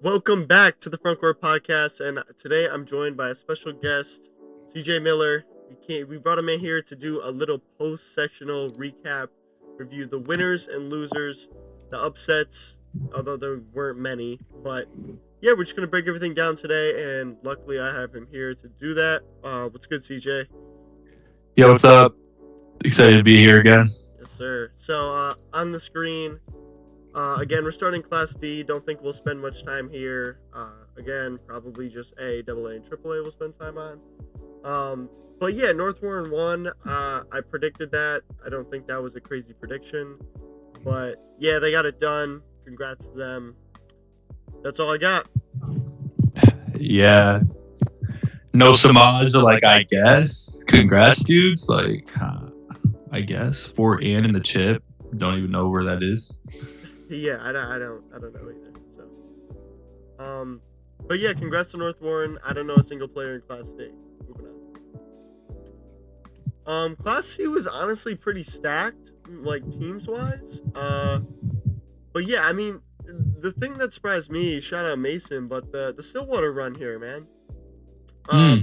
Welcome back to the Front Court Podcast, and today I'm joined by a special guest, CJ Miller. We brought him in here to do a little post-sectional recap, review the winners and losers, the upsets, although there weren't many. But yeah, we're just gonna break everything down today, and luckily I have him here to do that. What's good, CJ? Yo, what's up? Excited to be here again. Yes, sir. So on the screen. Again, we're starting Class D. Don't think we'll spend much time here. Again, probably just A, AA, and AAA we'll spend time on. But yeah, North Warren won. I predicted that. I don't think that was a crazy prediction. But yeah, they got it done. Congrats to them. That's all I got. Yeah. No Samaj, I guess. Congrats, dudes. I guess. 4 and in the chip. Don't even know where that is. Yeah, I don't know either. So, but yeah, congrats to North Warren. I don't know a single player in Class D. Moving on. Class C was honestly pretty stacked, like teams wise. But yeah, I mean, the thing that surprised me, shout out Mason, but the Stillwater run here, man.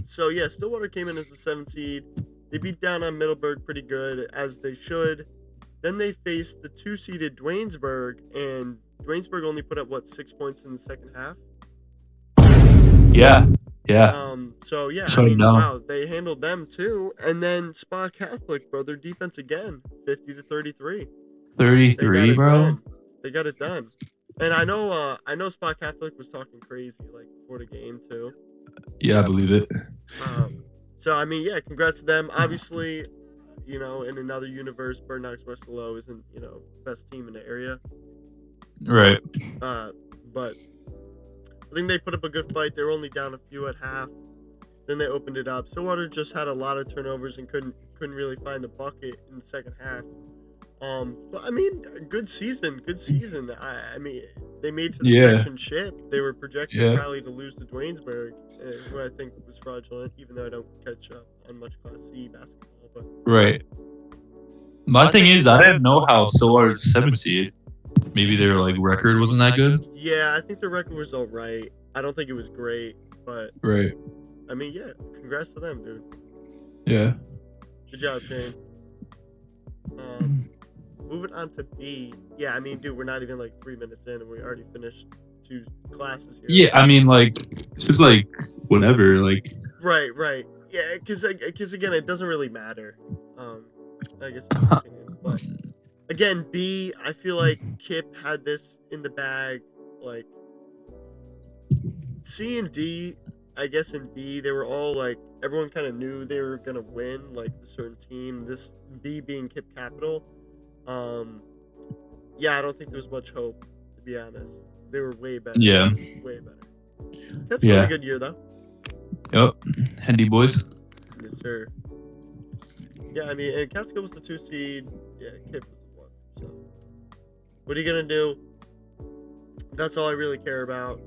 So yeah, Stillwater came in as the 7th seed. They beat down on Middleburg pretty good, as they should. Then they faced the 2-seeded Dwaynesburg, and Dwaynesburg only put up 6 points in the second half. Yeah. So yeah, I mean, wow, they handled them too. And then Spa Catholic, bro, their defense again, 50-33. 33, bro. They got it done. And I know Spa Catholic was talking crazy before the game too. Yeah, I believe it. So I mean, yeah, congrats to them. Obviously, in another universe, Bird Knocks West Low isn't, best team in the area. Right. But I think they put up a good fight. They were only down a few at half. Then they opened it up. Stillwater just had a lot of turnovers and couldn't really find the bucket in the second half. But I mean, good season. I mean, they made to the section chip. They were projected probably to lose to Dwaynesburg, who I think was fraudulent, even though I don't catch up on much Class C basketball. But right. My thing is, I didn't know how Stillwater's 7th seed. Maybe their record wasn't that good. Yeah, I think the record was all right. I don't think it was great, but right. I mean, yeah, congrats to them, dude. Yeah. Good job, Shane. Moving on to B. Yeah, I mean, dude, we're not even 3 minutes in, and we already finished 2 classes here. Yeah, I mean, it's just whatever, Right. Yeah, because again, it doesn't really matter. I guess in my opinion, but again, B, I feel like Kip had this in the bag. C and D, I guess in B, they were all everyone kind of knew they were gonna win, a certain team. This B being Kip Capital. Yeah, I don't think there was much hope, to be honest. They were way better. Yeah. Way better. That's been a good year, though. Yep. Handy boys. Yes, sir. Yeah, I mean, and Catskill was the 2 seed. Yeah, Kip was the 1. So, what are you going to do? That's all I really care about.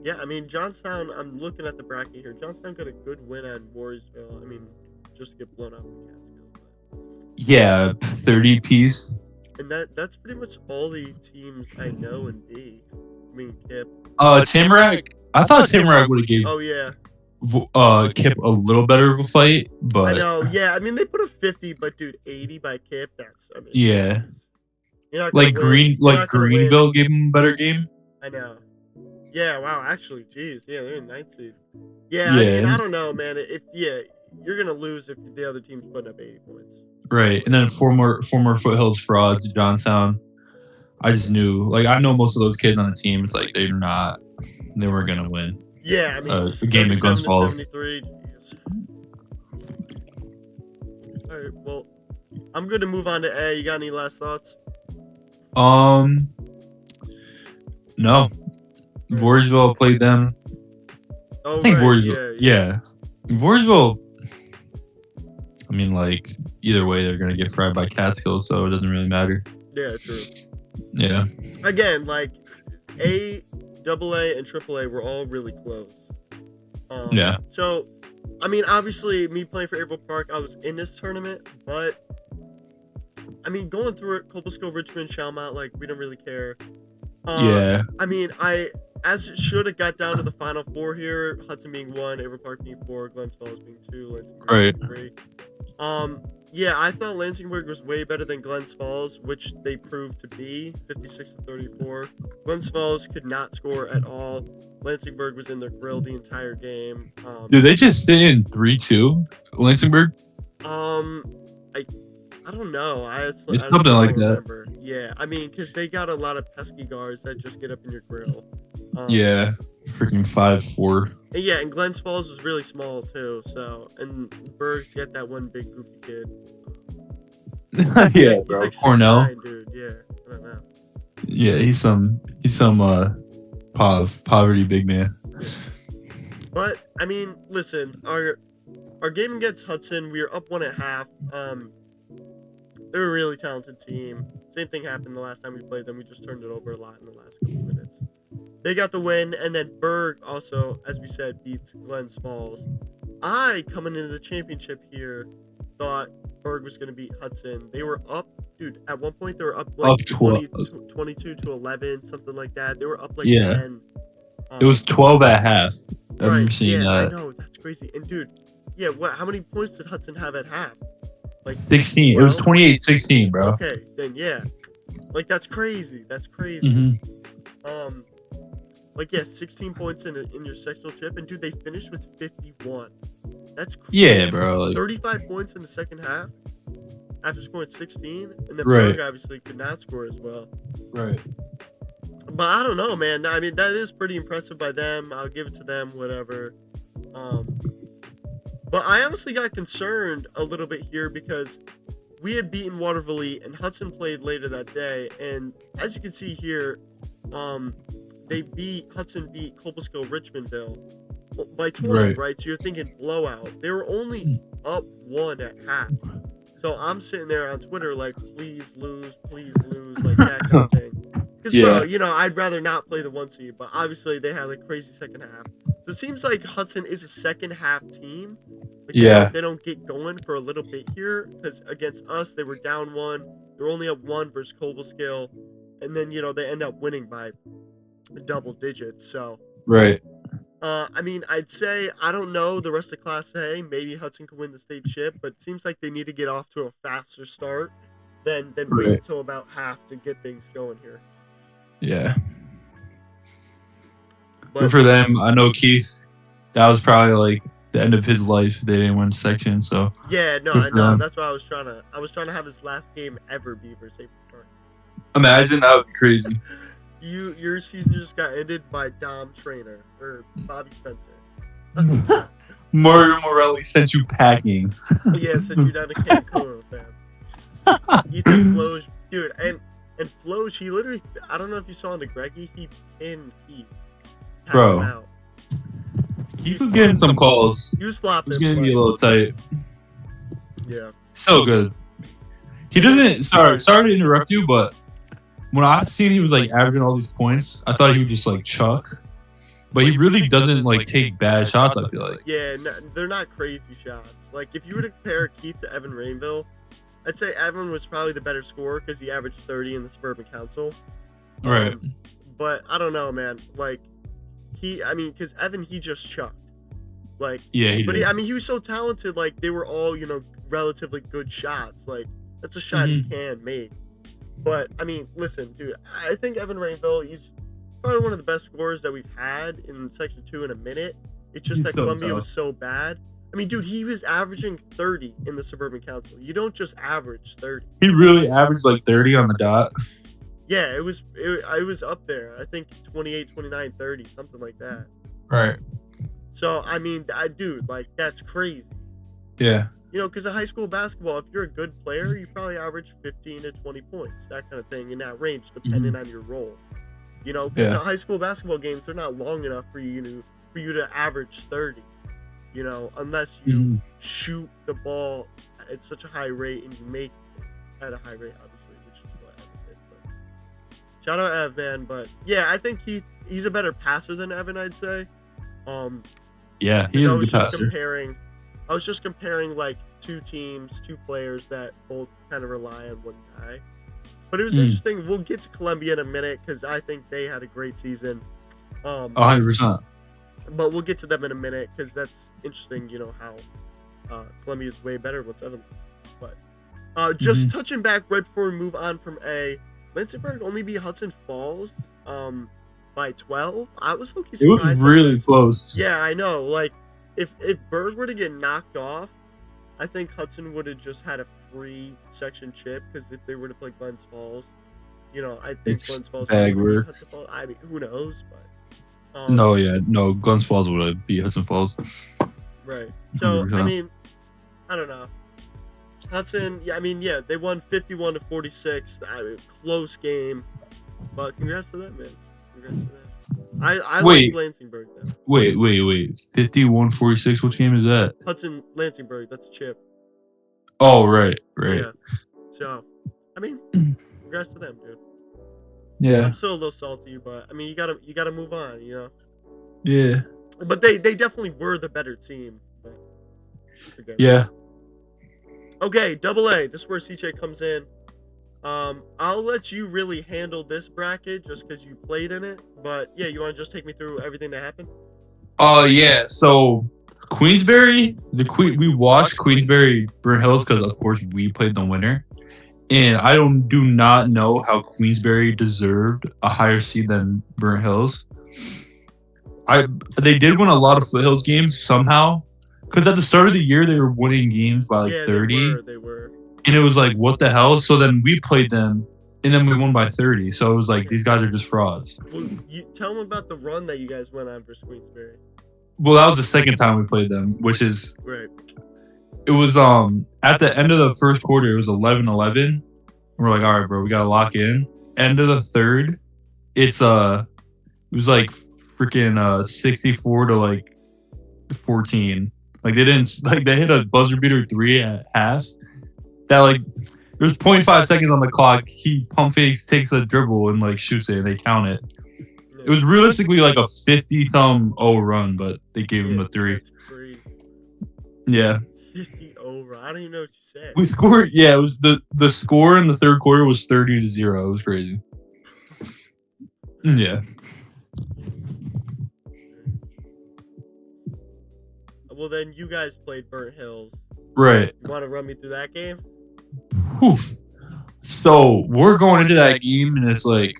Yeah, I mean, Johnstown, I'm looking at the bracket here. Johnstown got a good win at Warriesville. I mean, just to get blown up in Catskill. Yeah, 30 piece. And that's pretty much all the teams I know in B. I mean, Kip. Tamarack. I thought Tamarack would have gave. Oh yeah. Kip a little better of a fight, but I know. Yeah, I mean they put a 50, but dude, 80 by Kip. That's yeah. Greenville gave him a better game. I know. Yeah. Wow. Actually, geez. Yeah, they're in 9th seed. Yeah. I mean, I don't know, man. You're gonna lose if the other team's putting up 80 points. Right, and then four more Foothills frauds, Johnstown. I just knew, I know most of those kids on the team. It's they weren't gonna win. Yeah, I mean, a game in Glens Falls. 73. All right, well, I'm good to move on to A. You got any last thoughts? No. Voorheesville played them. Oh, I think right. Voorheesville. Yeah. Voorheesville. I mean, either way, they're gonna get fried by Catskill, so it doesn't really matter. Yeah, true. Yeah. Again, A, AA, and AAA were all really close. Yeah. So, I mean, obviously, me playing for April Park, I was in this tournament, but I mean, going through it, Copelesco, Richmond, Chalmont, we don't really care. Yeah. I mean, as it should have got down to the final four here. Hudson being 1, Avon Park being 4, Glens Falls being 2, Lansingburg Right. being 3. Yeah, I thought Lansingburg was way better than Glens Falls, which they proved to be, 56-34. Glens Falls could not score at all. Lansingburg was in their grill the entire game. Did they just stay in 3-2, Lansingburg? I don't know. I It's honestly something don't like that. remember. Yeah, I mean, because they got a lot of pesky guards that just get up in your grill. Yeah, freaking 5'4". And yeah, and Glens Falls was really small too. So, and Berg's got that one big goofy kid. Yeah, He's bro. like Cornell. 6'9", dude. Yeah, I don't know. Yeah, he's some poverty big man. But I mean, listen, our game against Hudson, we were up 1 at half. They're a really talented team. Same thing happened the last time we played them. We just turned it over a lot in the last couple minutes. They got the win, and then Berg also, as we said, beats Glens Falls. I, coming into the championship here, thought Berg was going to beat Hudson. They were up, dude, at one point they were up like 22-11, something like that. They were up like 10. It was 12 at half. I remember Right, seeing yeah, I that. know, that's crazy. And dude, yeah, how many points did Hudson have at half? Like 16. 12? It was 28-16, bro. Okay, then yeah. Like that's crazy. That's crazy. Mm-hmm. Like yeah, 16 points in your sectional chip, and dude, they finished with 51. That's crazy. Yeah, bro. Like 35 points in the second half after scoring 16, and then Right. Berg obviously could not score as well. right. But I don't know, man. I mean, that is pretty impressive by them. I'll give it to them, whatever. But I honestly got concerned a little bit here because we had beaten Waterville and Hudson played later that day, and as you can see here, Hudson beat Cobleskill Richmondville by 20, right? So you're thinking blowout. They were only up 1 at half. So I'm sitting there on Twitter like, please lose, like that kind of thing. Because, bro, you know, I'd rather not play the 1 seed, but obviously they had a crazy second half. So it seems like Hudson is a second half team. Like they don't get going for a little bit here because against us, they were down 1. They were only up 1 versus Cobleskill. And then, you know, they end up winning by double digits. So, Right. I mean, I'd say, I don't know the rest of Class A. Maybe Hudson could win the state chip, but it seems like they need to get off to a faster start than wait until about half to get things going here. Yeah. But for them, I know Keith, that was probably like the end of his life. They didn't win section, so yeah, no, I know. That's why I was trying to have his last game ever be versus Avon Park. Imagine, that would be crazy. Your season just got ended by Dom Trainer or Bobby Spencer. Mario Morelli sent you packing. Yeah, sent you down to Cancun, fam. Ethan Floge, dude, and Floge, he literally, I don't know if you saw in the Greggy, he pinned Keith. Bro. Out. He was getting some calls. He was flopping. He was getting me a little tight. Yeah. So good. He doesn't, sorry to interrupt you, but when I seen he was like averaging all these points, I thought he would just like chuck. But he really doesn't like take bad shots, I feel like. Yeah, no, they're not crazy shots. Like if you were to compare Keith to Evan Rainville, I'd say Evan was probably the better scorer because he averaged 30 in the Suburban Council. Right. But I don't know, man. Like because Evan, he just chucked. Like, yeah, he was so talented. Like they were all, you know, relatively good shots. Like that's a shot he can make. But I mean, listen, dude, I think Evan Rainville, he's probably one of the best scorers that we've had in Section 2 in a minute. It's just that Columbia was so bad. I mean, dude, he was averaging 30 in the Suburban Council. You don't just average 30. He really averaged like 30 on the dot. Yeah, it was up there. I think 28, 29, 30, something like that. Right. So, I mean, dude, like, that's crazy. Yeah. You know, because in high school basketball, if you're a good player, you probably average 15 to 20 points, that kind of thing, in that range, depending on your role. You know, because in high school basketball games, they're not long enough for you to average 30. You know, unless you shoot the ball at such a high rate and you make it at a high rate, obviously, which is what Evan did. But shout out Ev, man. But yeah, I think he's a better passer than Evan, I'd say. Yeah, he's a good passer. I was just comparing like two players that both kind of rely on one guy. But it was interesting. We'll get to Columbia in a minute because I think they had a great season. 100%. But we'll get to them in a minute because that's interesting. You know how Columbia is way better with 7. But just touching back right before we move on from A, Lansingburg only beat Hudson Falls by 12. I was looking surprised. It was really close. Yeah, I know. Like if Berg were to get knocked off, I think Hudson would have just had a free section chip because if they were to play Glens Falls, you know, I think Glens Falls would beat Hudson Falls. I mean, who knows? But no, Glens Falls would have beat Hudson Falls. Right. So 100%. I mean, I don't know. Hudson, they won 51-46. Close game, but congrats to them, man. Congrats to them. I like Lansingburg though. Wait. 51-46. Which game is that? Hudson Lansingburg. That's a chip. Oh, right. Yeah. So, I mean, congrats to them, dude. Yeah. I'm still a little salty, but I mean, you gotta move on, you know. Yeah. But they definitely were the better team. But yeah. Okay, Double A. This is where CJ comes in. I'll let you really handle this bracket just because you played in it. But yeah, you want to just take me through everything that happened? Yeah. So Queensberry, we watched Queensberry Burnt Hills because of course we played the winner, and I do not know how Queensberry deserved a higher seed than Burnt Hills. They did win a lot of Foothills games somehow. Because at the start of the year, they were winning games by like 30. They were. And it was like, what the hell? So then we played them, and then we won by 30. So it was like, these guys are just frauds. Well, you tell them about the run that you guys went on versus Queensberry. Well, that was the second time we played them, which is... Right. It was at the end of the first quarter, it was 11-11. We're like, all right, bro, we got to lock in. End of the third, it was like freaking 64 to like 14. Like they hit a buzzer beater 3 at half. That like there's 0.5 seconds on the clock. He pump fakes, takes a dribble, and like shoots it, and they count it. It was realistically like a 50-0 run, but they gave him the 3. Yeah. 50-0 run. I don't even know what you said. We scored. Yeah, it was the score in the third quarter was 30-0. It was crazy. Yeah. Well, then you guys played Burnt Hills. Right. You want to run me through that game? Oof. So we're going into that game, and it's like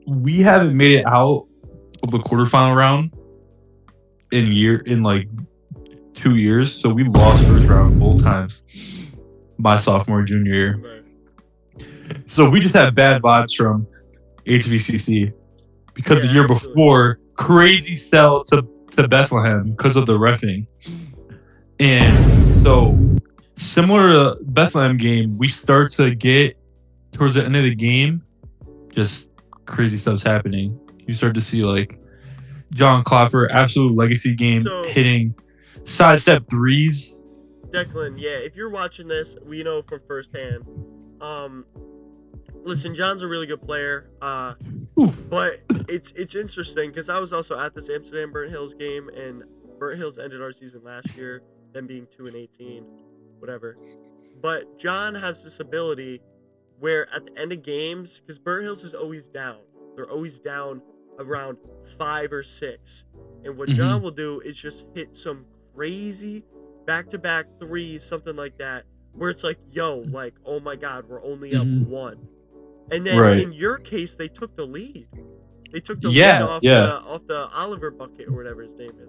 we haven't made it out of the quarterfinal round in like 2 years. So we lost first round both times. My sophomore, junior year. Right. So we just had bad vibes from HVCC because the year before, crazy sell to Bethlehem because of the reffing. And so similar to Bethlehem game, we start to get towards the end of the game, just crazy stuff's happening. You start to see like John Clapper, absolute legacy game, hitting sidestep threes. Declan, yeah, if you're watching this, we know from firsthand. Listen, John's a really good player. But it's interesting because I was also at this Amsterdam Burnt Hills game, and Burnt Hills ended our season last year, them being 2-18, whatever. But John has this ability where at the end of games, because Burnt Hills is always down, they're always down around 5 or 6, and what John will do is just hit some crazy back-to-back threes, something like that, where it's like, yo, like, oh my God, we're only up 1. And then in your case, they took the lead. They took the lead off the Oliver bucket or whatever his name is.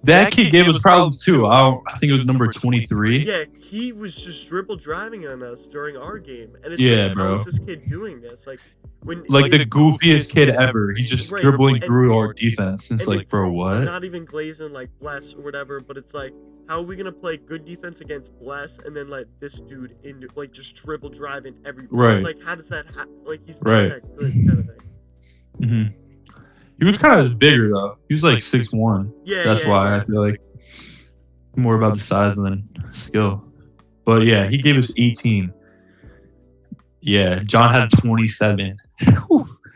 That kid gave us problems too. I think it was number 23. Yeah, he was just dribble driving on us during our game, and it's like, bro. How is this kid doing this? Like when the goofiest kid ever. He's just dribbling through our defense. It's like, bro, what? Not even glazing like Bless or whatever, but it's like, how are we gonna play good defense against Bless and then let this dude in like just dribble driving every right? It's like, how does that like he's not that good kind of thing. He was kind of bigger though. He was like 6'1". Yeah, that's why I feel like more about the size than skill. But yeah, he gave us 18. Yeah, John had 27.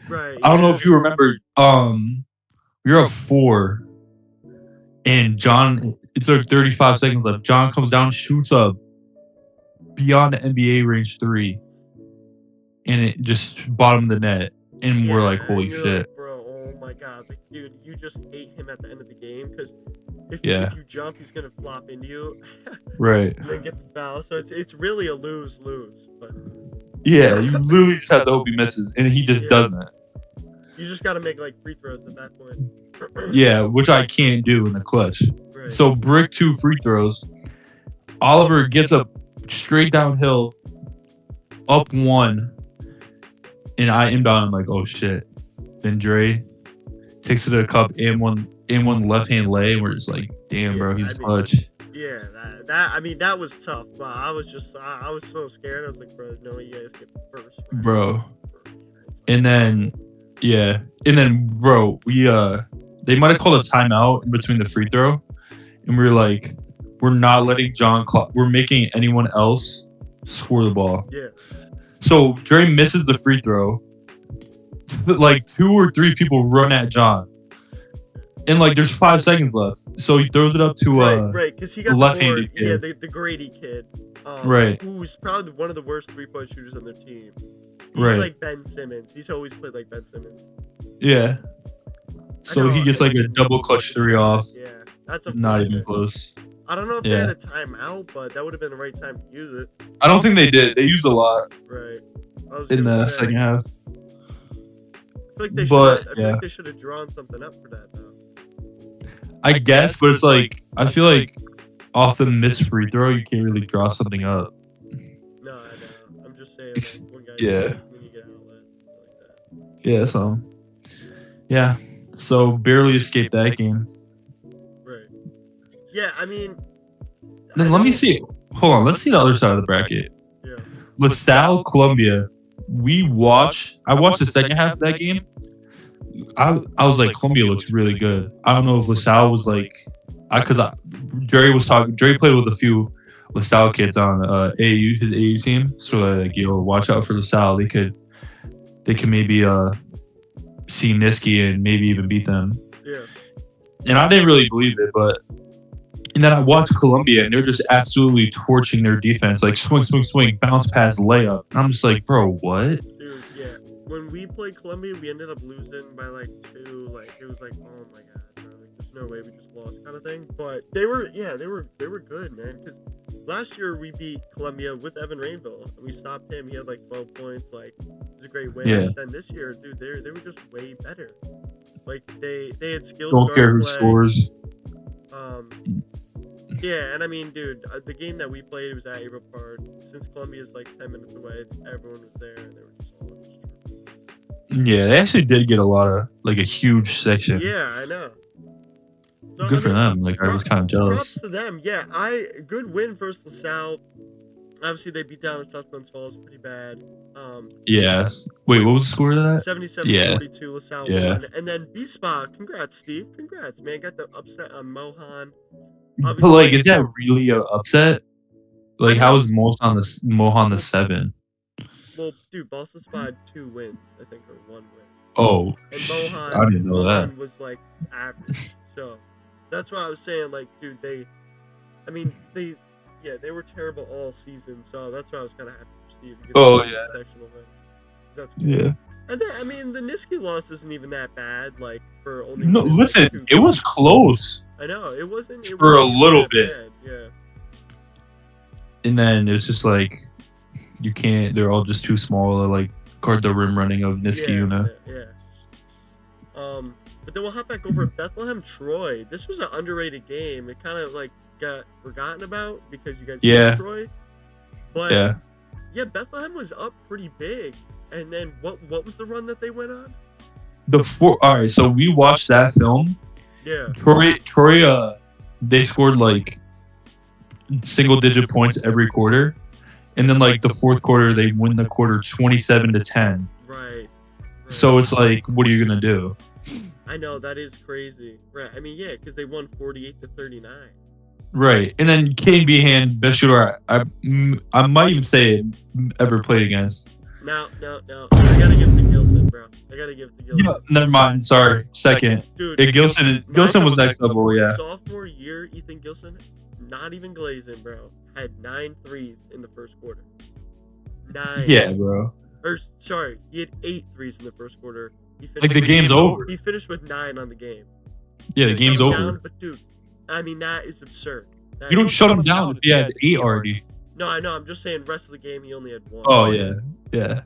Right. I don't know if you remember. We were up 4, and John. It's like 35 seconds left. John comes down, shoots up beyond the NBA range 3. and it just bottomed the net, and we're like, and holy you're shit. like, bro, oh my god, like, dude, you just hate him at the end of the game because Yeah. if you jump, he's gonna flop into you, Right. and then get the foul. So it's really a lose. But Yeah, you literally just have to hope he misses, and he just doesn't. You just gotta make like free throws at that point. Yeah, which I can't do in the clutch. Right. So brick 2 free throws. Oliver gets up straight downhill, up 1, and I inbound. I'm like, oh shit. Then Dre takes it to the cup and one left hand lay, and we're just like, damn, bro, he's clutch. Yeah, that was tough. But I was so scared. I was like, bro, no way you guys get first, right? Bro. And then bro, we they might have called a timeout in between the free throw, and we were like, we're not letting John we're making anyone else score the ball. Yeah. So Dre misses the free throw. Like 2 or 3 people run at John, and like there's 5 seconds left. So he throws it up to right, because he got left-handed kid. Yeah, the Grady kid. Right. Who's probably one of the worst 3-point shooters on their team. He's like Ben Simmons. He's always played like Ben Simmons. Yeah. So he gets like a double clutch 3 off. Yeah, that's not even close. I don't know if they had a timeout, but that would have been the right time to use it. I don't think they did. They used a lot. Right. In the second half. I feel like they should have drawn something up for that though. I guess, but it's like I feel like off the missed free throw, you can't really draw something up. No, I know. I'm just saying. Like, one guy when you get outlet like that. Yeah. So barely escaped that game. Right. Yeah, I mean. Then let me see. Hold on. Let's see the other side of the bracket. Yeah. LaSalle, Columbia. I watched the second half of that game. I was like, Columbia looks really good. I don't know if LaSalle was like, Jerry played with a few LaSalle kids on his AAU team. So like, watch out for LaSalle. They could maybe see Niski and maybe even beat them. Yeah. And I didn't really believe it, and then I watched Columbia, and they're just absolutely torching their defense, like swing, bounce pass, layup. And I'm just like, bro, what? Dude, yeah. When we played Columbia, we ended up losing by like 2. Like it was like, oh my god, bro. Like there's no way we just lost, kind of thing. But they were good, man. Because last year we beat Columbia with Evan Rainville, and we stopped him. He had like 12 points. Like it was a great win. Yeah. But then this year, dude, they were just way better. Like they had skilled. Don't care who scores. Yeah, and I mean, dude, the game that we played was at April Park. Since Columbia's like 10 minutes away, everyone was there, and they were just all Yeah, they actually did get a huge section. Yeah, I know. So, good for them. Like, I was kind of jealous. Props to them. Yeah, good win versus LaSalle. Obviously, they beat down at South Glens Falls pretty bad. Yeah. Wait, what was the score to that? 77-42, LaSalle won. And then B-Spot, congrats, Steve. Congrats, man. Got the upset on Mohan. But like, is that really an upset? Like, how is Mohan the 7? Well, dude, Boston Spot 2 wins, I think, or 1 win. Oh, and Mohan, I didn't know Mohan that. was like average. So that's what I was saying. Like, dude, they were terrible all season. So that's why I was kind of happy for Steve to get a sectional win. That's cool. Yeah. And then, I mean, the Niski loss isn't even that bad. Like for only. No, listen, it was close. I know it wasn't. For a little bit. Bad. Yeah. And then it was just like, you can't. They're all just too small to like guard the rim running of Niski. Yeah. But then we'll hop back over at Bethlehem Troy. This was an underrated game. It kind of like got forgotten about because you guys beat Troy. But yeah, Bethlehem was up pretty big. And then what was the run that they went on? All right, so we watched that film. Yeah. Troy they scored like single digit points every quarter. And then like the fourth quarter they win the quarter 27-10. Right. So it's like, what are you gonna do? I know, that is crazy. Right. I mean, yeah, because they won 48-39. Right. And then Kane Behan, best shooter I might even say ever played against. No. I gotta give it to Gilson, bro. Yeah, never mind. Sorry. Second. Dude, Gilson was next level, yeah. Sophomore year, Ethan Gilson, not even glazing, bro, had 9 threes in the first quarter. 9. Yeah, bro. Or sorry, he had 8 threes in the first quarter. He finished Like the game's over. He finished with 9 on the game. Yeah, the game's over. Down, but dude, I mean that is absurd. You don't shut him down if he had 8 already. No, I know. I'm just saying, rest of the game he only had 1. Oh yeah, yeah.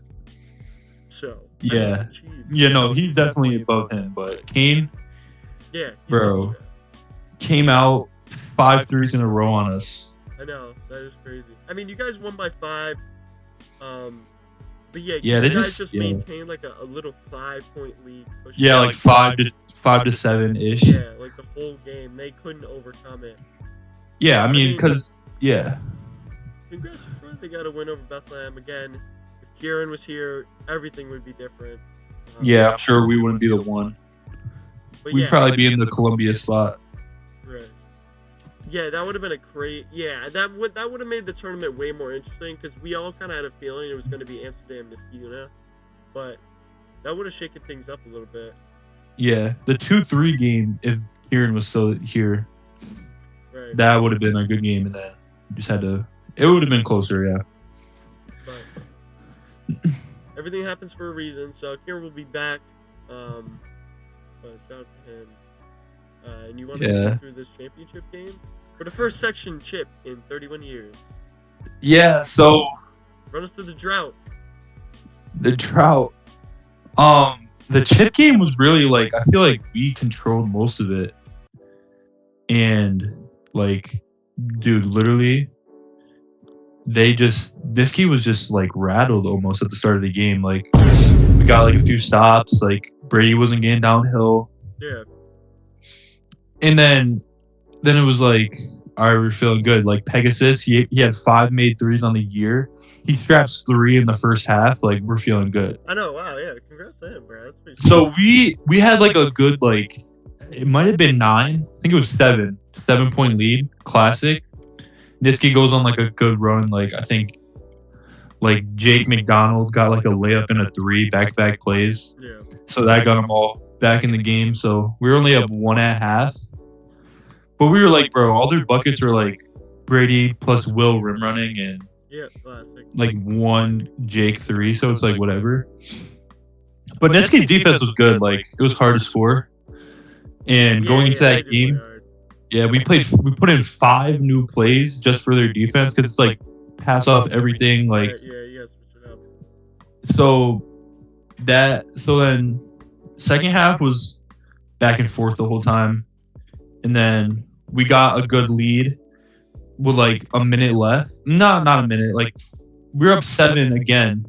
So yeah, no, he's definitely above him. But Kane, bro, came out 5 threes in a row on us. I know, that is crazy. I mean, you guys won by 5. But yeah, they just maintained like a little 5-point lead. Yeah, like 5 to 7 ish. Yeah, like the whole game, they couldn't overcome it. Yeah, I mean, because Congrats, Detroit. They got a win over Bethlehem again. If Kieran was here, everything would be different. Yeah, I'm sure we wouldn't be the one. We'd probably be in the Columbia spot. Right. Yeah, that would have been a great. Yeah, that would have made the tournament way more interesting because we all kind of had a feeling it was going to be Amsterdam Niskayuna, but that would have shaken things up a little bit. Yeah, the 2-3 game, if Kieran was still here, that would have been a good game, and then just had to. It would have been closer, yeah. But everything happens for a reason, so Kieran will be back. But shout out to him. And you want to go through this championship game for the first section chip in 31 years. Yeah, so run us through the drought. The chip game was really like, I feel like we controlled most of it, and like, dude, literally, Niski was just like rattled almost at the start of the game. Like, we got like a few stops. Like, Brady wasn't getting downhill. Yeah. And then it was like, all right, we're feeling good. Like Pegasus, he had 5 made threes on the year. He straps 3 in the first half. Like, we're feeling good. I know. Wow. Yeah. Congrats to him, bro. That's pretty so we had like a good, like, it might have been 9. I think it was 7-point lead. Classic. Niski goes on like a good run. Like, I think like Jake McDonald got like a layup and a 3 back-to-back plays. Yeah. So that got them all back in the game. So we were only up 1 at half. But we were like, bro, all their buckets were like Brady plus Will rim running and classic. Like 1 Jake 3. So it's like whatever. But Niski's defense was good. Like, it was hard to score. And going into that game, we put in 5 new plays just for their defense because it's like pass off everything. Like, you guys switch it up. So then second half was back and forth the whole time, and then we got a good lead with like a minute left. Not a minute. Like, we were up 7 again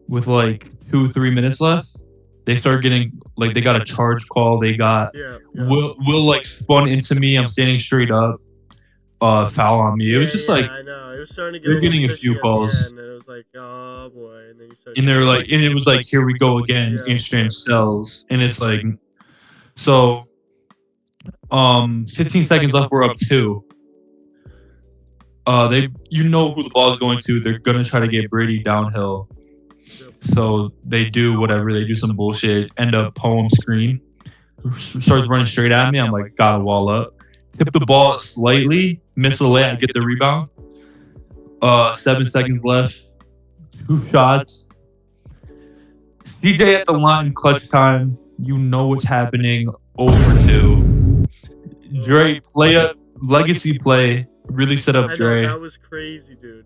with like 2-3 minutes left. They started getting like, they got a charge call. They got Will like spun into me. I'm standing straight up. Foul on me. It was just like, I know. It was starting to get. They're getting a few calls. And it was like, oh boy. And then you started. And they're like, and it was like, here we go again. Amsterdam sells, and it's like, so, 15 seconds left. We're up 2. You know who the ball is going to. They're gonna try to get Brady downhill. So they do whatever. They do some bullshit. End up poem screen. Starts running straight at me. I'm like, gotta wall up. Tip the ball slightly. Miss a layup. Get the rebound. 7 seconds left. 2 shots. CJ at the line. Clutch time. You know what's happening. Over 2. Dre play up. Legacy play. Really set up Dre. That was crazy, dude.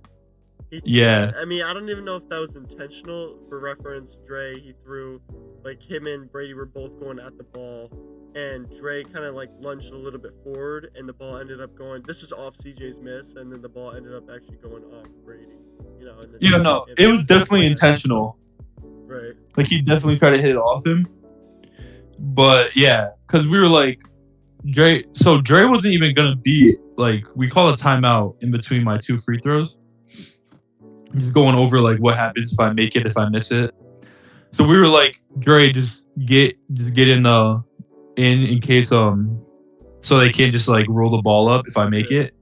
I mean, I don't even know if that was intentional. For reference, Dre, he threw, like, him and Brady were both going at the ball, and Dre kind of like lunged a little bit forward, and the ball ended up going. This is off CJ's miss, and then the ball ended up actually going off Brady. No, it was definitely intentional. Right. Like, he definitely tried to hit it off him. But yeah, because we were like, Dre wasn't even gonna be like, we call a timeout in between my 2 free throws. Just going over like what happens if I make it, if I miss it. So we were like, Dre, just get in case so they can't just like roll the ball up if I make it.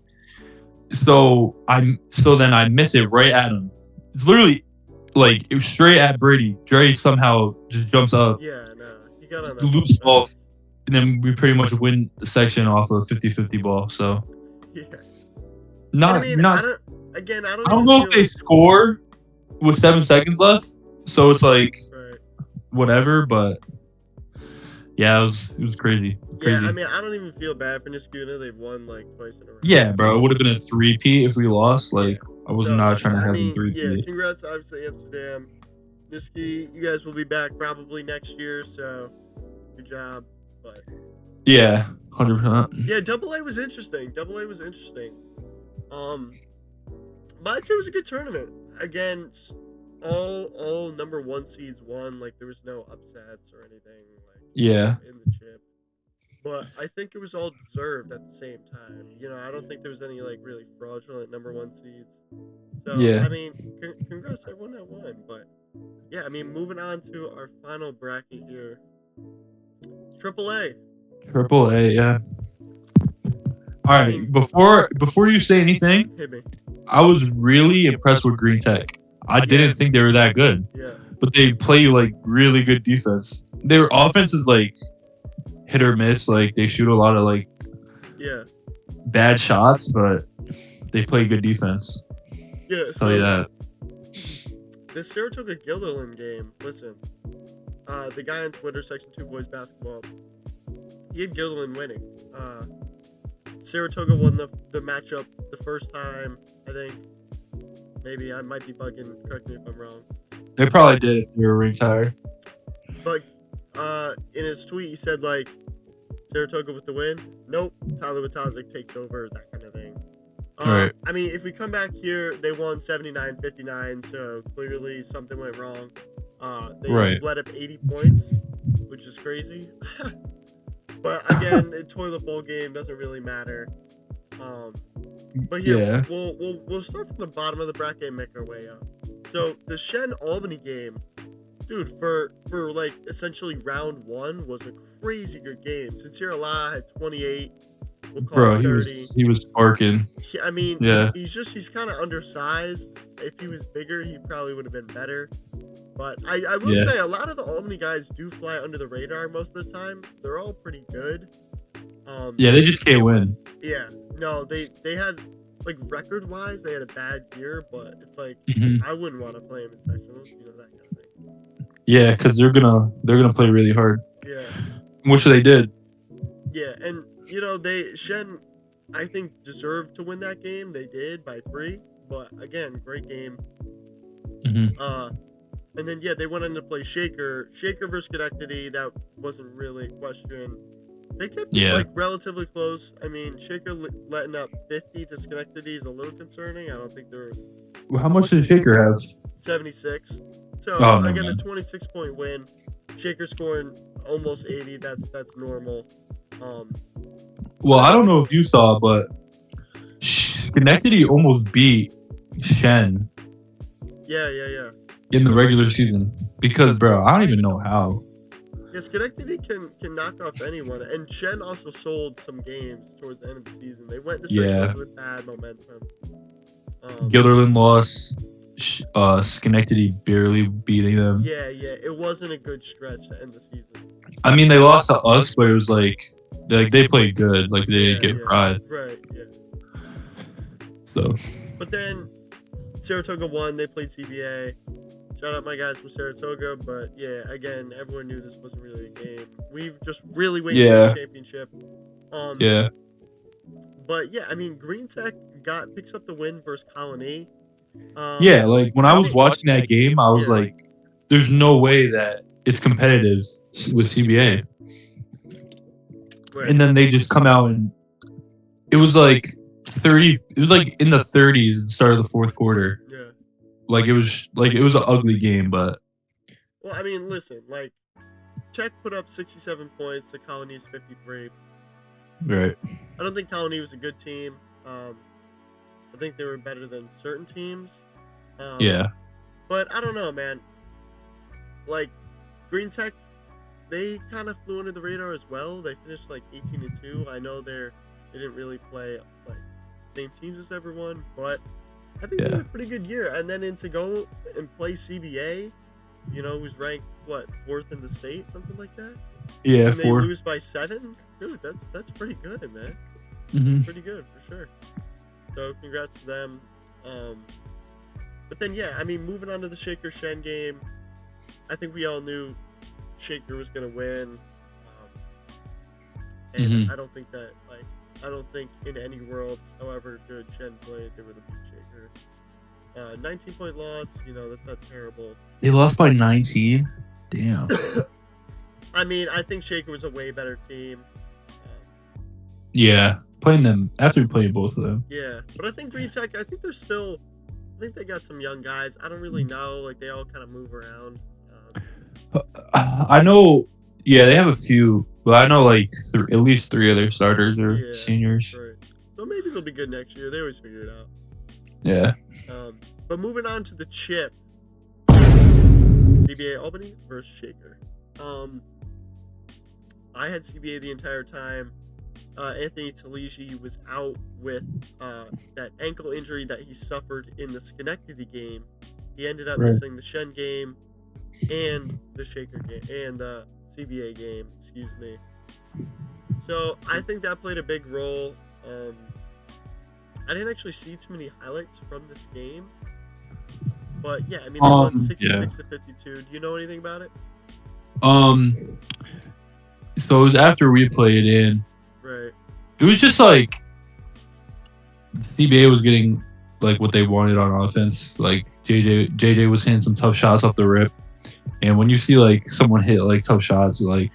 So then I miss it right at him. It's literally like, it was straight at Brady. Dre somehow just jumps up. Yeah, no, he got on that loose ball, and then we pretty much win the section off of 50-50 ball. So I don't know if they score with 7 seconds left, So it's like Right. whatever, but yeah, it was crazy. Yeah, I Crazy. mean, I don't even feel bad for Niskuna. They've won like twice in a row. Yeah, bro. It So, would have been a 3P if we lost. yeah. Like I was So, not trying to I have them mean, yeah, 3P. congrats, obviously, Amsterdam. Niski, you guys will be back probably next year, so good job. But Yeah, 100%. yeah, Double A was interesting. Double A was interesting. But I'd say it was a good tournament. Again, all number one seeds won. Like there was no upsets or anything like Yeah. in the chip. But I think it was all deserved at the same time. You know, I don't think there was any like really fraudulent number one seeds. So Yeah. I mean, congrats to everyone that won. But yeah, I mean, moving on to our final bracket here. Triple A. Triple A. Yeah. All I right. mean, Before you say anything, hit me. I was really impressed with Green Tech. I didn't think they were that good, Yeah. but they play like really good defense. Their offense is like hit or miss. Like they shoot a lot of like Yeah. bad shots, but they play good defense. Yeah. I'll tell you that. The Saratoga Gilderland game. Listen, the guy on Twitter, Section 2 Boys Basketball, he had Gilderland winning. Saratoga won the matchup the first time, I think. Maybe I might be bugging. Correct me if I'm wrong. They probably did. They were retired. But in his tweet, he said like Saratoga with the win. Nope, Tyler Watazik takes over, that kind of thing. Right. I mean, if we come back here, they won 79-59, so clearly something went wrong. They let up 80 points, which is crazy. But again, a toilet bowl game doesn't really matter. But here, Yeah. we'll start from the bottom of the bracket and make our way up. So the Shen Albany game, dude, for like essentially round one was a crazy good game. Sincere Allah had 28. We'll call Bro, it 30. he was sparking. I mean, Yeah. he's kind of undersized. If he was bigger, he probably would have been better. But I will say a lot of the Albany guys do fly under the radar most of the time. They're all pretty good. Yeah, they just can't win. Yeah, no, they had like record wise they had a bad year, but it's like I wouldn't want to play them in sectionals, you know, that kind of thing. Yeah, because they're gonna play really hard. Yeah. Which they did. Yeah, and you know Shen, I think deserved to win that game. They did by 3, but again, great game. And then they went on to play Shaker versus Schenectady. That wasn't really a question. They kept it like relatively close. I mean, Shaker letting up 50 to Schenectady is a little concerning. I don't think they're. Well, how much did Shaker have? 76. So again, a 26-point win. Shaker scoring almost 80. That's normal. Well, I don't know if you saw, but Schenectady almost beat Shen. Yeah. In the regular season, because bro, I don't even know how. Yeah, Schenectady can knock off anyone, and Shen also sold some games towards the end of the season. They went to sectionals with bad momentum. Gilderland lost. Schenectady barely beating them. Yeah, it wasn't a good stretch to end the season. I mean, they lost to us, but it was like they played good. Like they didn't get fried. Right. Yeah. So. But then Saratoga won. They played CBA. Shout out my guys from Saratoga, but yeah, again, everyone knew this wasn't really a game. We've just really waited for the championship. But yeah, I mean, Green Tech picks up the win versus Colony. Like when I was watching that game, I was like, "There's no way that it's competitive with CBA." Right. And then they just come out and it was like 30. It was like in the 30s at the start of the fourth quarter. Yeah. Like it was an ugly game, but. Well, I mean, listen, like Tech put up 67 points to Colony's 53. Right. I don't think Colony was a good team. I think they were better than certain teams. But I don't know, man. Like Green Tech, they kind of flew under the radar as well. They finished like 18-2. I know they didn't really play like same teams as everyone, but I think they had a pretty good year. And then to go and play CBA, you know, who's ranked what 4th in the state, something like that. Yeah, and they lose by 7, dude. That's pretty good, man. Pretty good for sure. So congrats to them. But then I mean, moving on to the Shaker Shen game. I think we all knew Shaker was gonna win, and I don't think that I don't think in any world, however good Shen played, they would have beat Shaker. 19-point loss, that's not terrible. They lost by 19. Damn. I mean, I think Shaker was a way better team. Yeah, playing them after playing both of them. Yeah, but I think Green Tech, I think they got some young guys. I don't really know. Like, they all kind of move around. I know. Yeah, they have a few, but I know like at least 3 of their starters are seniors. Right. So maybe they'll be good next year. They always figure it out. Yeah. But moving on to the chip, CBA Albany versus Shaker. I had CBA the entire time. Anthony Taligi was out with that ankle injury that he suffered in the Schenectady game. He ended up missing the Shen game and the Shaker game and the CBA game. Excuse me. So I think that played a big role. I didn't actually see too many highlights from this game, but yeah, I mean, they won 66-52. Do you know anything about it? So it was after we played in. Right. It was just like CBA was getting like what they wanted on offense. Like JJ was hitting some tough shots off the rip, and when you see like someone hit like tough shots, like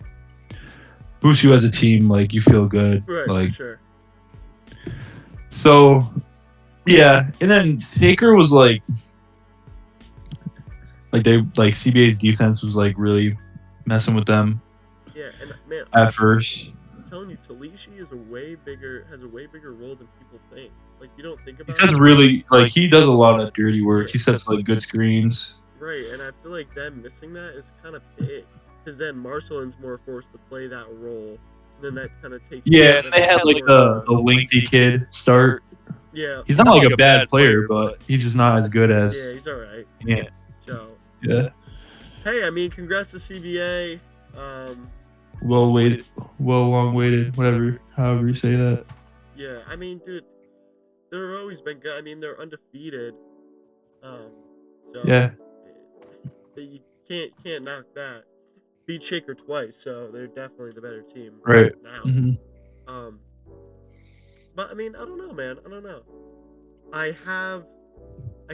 boosts you as a team. Like you feel good. Right. Like For sure. So yeah, and then Shaker was like CBA's defense was like really messing with them. Yeah, and man, at first. I'm telling you, Talishi has a way bigger role than people think. Like, you don't think about. He does really he does a lot of dirty work. He sets like good screens. Right, and I feel like them missing that is kind of big, because then Marcelin's more forced to play that role. And then that kind of takes. Yeah, and they had like the lengthy kid start. Yeah, he's not like a bad player, but he's just not as good as. Yeah, he's all right. Yeah. So. Yeah. Hey, I mean, congrats to CBA. Long waited, however you say that. Yeah, I mean, dude, they've always been good. I mean, they're undefeated. So yeah, you can't knock that. Beat Shaker twice, so they're definitely the better team right now. Mm-hmm. But I mean, I don't know, man. I don't know. I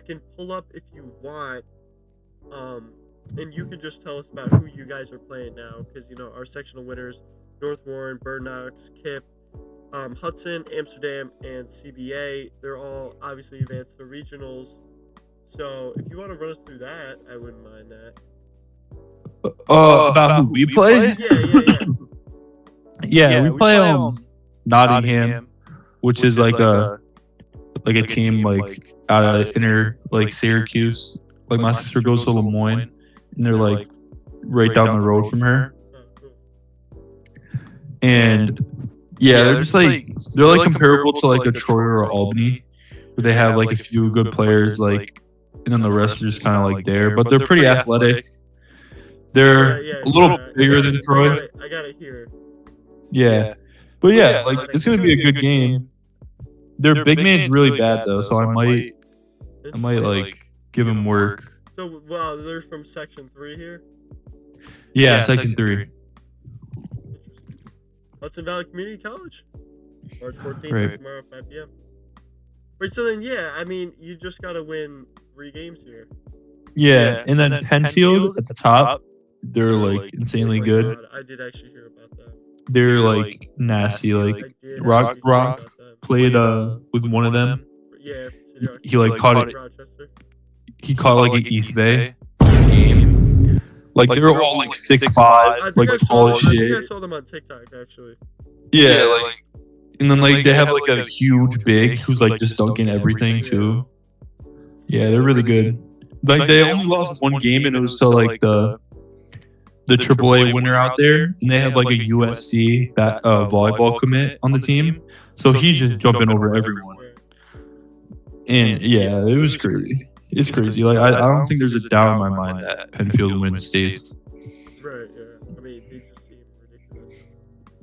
can pull up if you want. And you can just tell us about who you guys are playing now, because our sectional winners: North Warren, Bird Knox, Kip, Hudson, Amsterdam, and CBA. They're all obviously advanced to regionals. So if you want to run us through that, I wouldn't mind that. About who we play? Yeah. We play Nottingham, which is like a team like out of inner like Syracuse. Like my sister goes to Lemoyne, and they're like right down the road from her. And yeah, they're just like they're comparable to like a Troy or Albany, where they have like a few good players, like, and then the rest are just kind of like there. But they're pretty athletic. They're a little bigger than Troy. I got it here. Yeah, but yeah, like it's gonna be a good game. Their big man's really bad though, so I might like give him work. So, wow, they're from Section 3 here? Yeah, Section 3. Interesting. Hudson Valley Community College? March 14th, right. Tomorrow, 5 p.m. Wait, so then, yeah, I mean, you just got to win 3 games here. Yeah, and then Penfield at the top, they're like insanely good. God, I did actually hear about that. They're like nasty. Like Rock played with one of them. Yeah, he like caught it. Rochester. He caught like an East Bay game. Like they were all like 6'5", like all shit. I think I saw them on TikTok actually. Yeah, like, and then like they have like a huge big who's like just dunking everything too. Yeah, they're really good. Like they only lost one game, and it was to like the AAA winner out there, and they have like a USC volleyball commit on the team, so he's just jumping over everyone. And yeah, it was crazy. It's crazy. Like I don't think there's a doubt in my mind that Penfield wins states. Right. Yeah. I mean, they just seem ridiculous.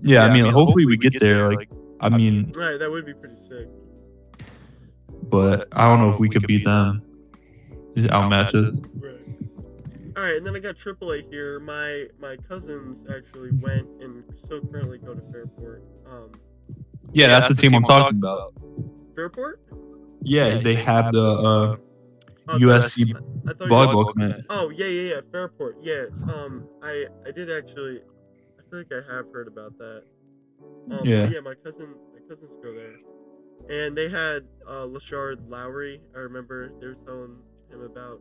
Yeah. I mean, hopefully we get there. Like, I mean. Right. That would be pretty sick. But I don't know if we could beat them. Just outmatch us. Right. All right, and then I got AAA here. My cousins actually went and still currently go to Fairport. Yeah, that's the team I'm talking about. Fairport? Yeah, they have the Oh, USC I thought you. volleyball commit. Oh yeah, Fairport. Yeah. I did actually. I feel like I have heard about that. Yeah. But yeah, my cousins go there, and they had Lashard Lowry. I remember they were telling him about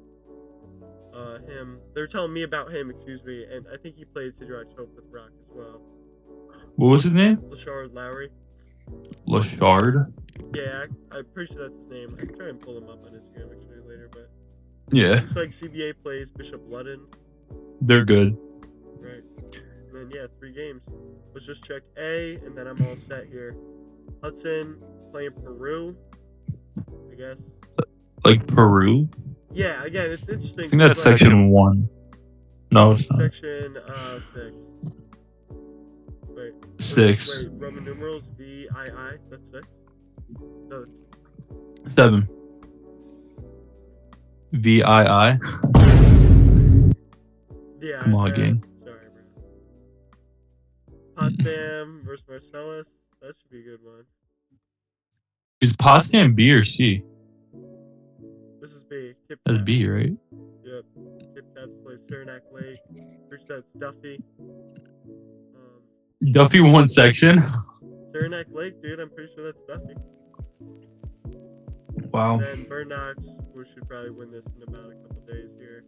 him. They were telling me about him. Excuse me, and I think he played City Rocks Hope with Rock as well. What was his name? Lashard Lowry. Lashard. Yeah, I'm pretty sure that's his name. I can try and pull him up on Instagram actually later, but Yeah, looks like CBA plays Bishop Ludden. they're good. Right. And then yeah, 3 games. Let's just check A, and then I'm all set here. Hudson playing Peru, I guess. Like Peru. Yeah, again, it's interesting. I think that's section 1. No, it's not. Section 6. Wait. 6. Wait, Roman numerals VII. That's 6. No, it's 7. VII. yeah. Come on, gang. Sorry, bro. Potsdam versus Marcellus. That should be a good one. Is Potsdam B or C? This is B. Kip That's Kat. B, right? Yep. Kip Kat plays Saranac Lake. First that's Duffy. Duffy won section. Saranac Lake, dude. I'm pretty sure that's Duffy. Wow. And then Burnox, who should probably win this in about a couple days here.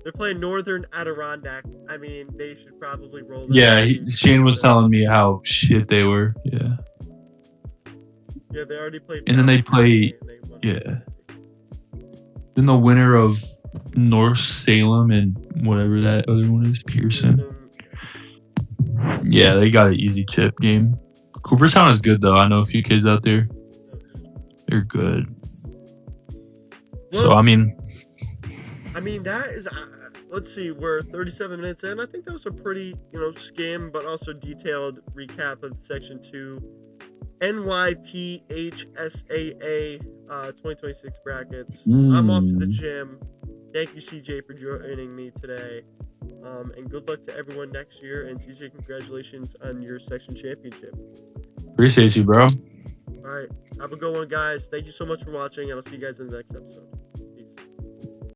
They're playing Northern Adirondack. I mean, they should probably roll. Yeah, Shane was telling me how shit they were. Yeah. Yeah, they already played. And then they play. Yeah. Then the winner of North Salem and whatever that other one is, Pearson. Yeah, they got an easy chip game. Cooperstown is good though. I know a few kids out there. They're good. Well, So I mean, that is. Let's see, we're 37 minutes in. I think that was a pretty, skim but also detailed recap of Section 2 NYPHSAA 2026 brackets. I'm off to the gym. Thank you, CJ, for joining me today. And good luck to everyone next year. And CJ, congratulations on your section championship. appreciate you, bro. All right. Have a good one, guys. Thank you so much for watching, and I'll see you guys in the next episode.